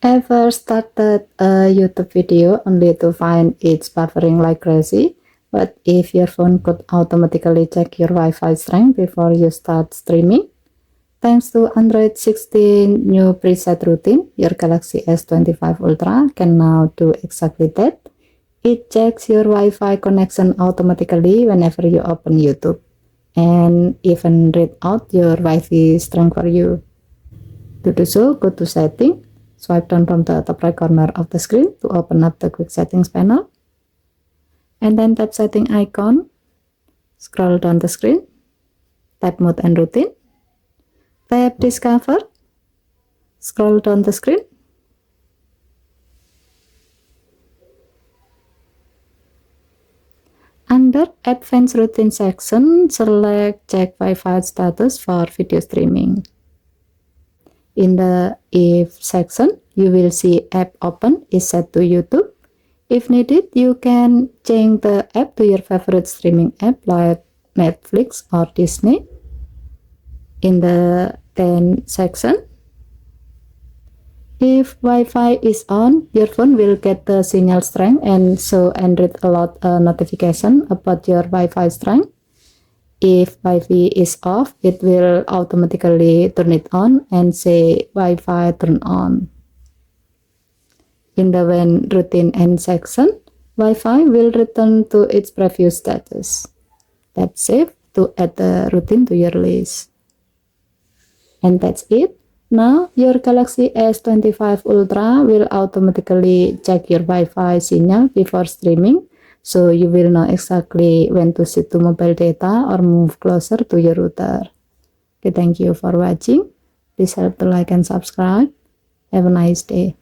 Ever started a YouTube video only to find it's buffering like crazy? But if your phone could automatically check your Wi-Fi strength before you start streaming? Thanks to Android 16 new preset routine, your Galaxy S25 Ultra can now do exactly that. It checks your Wi-Fi connection automatically whenever you open YouTube, and even read out your Wi-Fi strength for you. To do so, go to Setting, swipe down from the top right corner of the screen to open up the Quick Settings panel, and then tap Setting icon, scroll down the screen, tap Mode and Routine, tap Discover, scroll down the screen, under Advanced Routine section, select Check Wi-Fi status for video streaming. In the If section, you will see App Open is set to YouTube. If needed, you can change the app to your favorite streaming app like Netflix or Disney. In the Then section, if Wi-Fi is on, your phone will get the signal strength and show Android alert notification about your Wi-Fi strength. If Wi-Fi is off, it will automatically turn it on and say Wi-Fi turn on. In the When Routine End section, Wi-Fi will return to its previous status. Tap Save to add the routine to your list. And that's it. Now, your Galaxy S25 Ultra will automatically check your Wi-Fi signal before streaming, so you will know exactly when to switch to mobile data or move closer to your router. Okay, thank you for watching. Please help to like and subscribe. Have a nice day.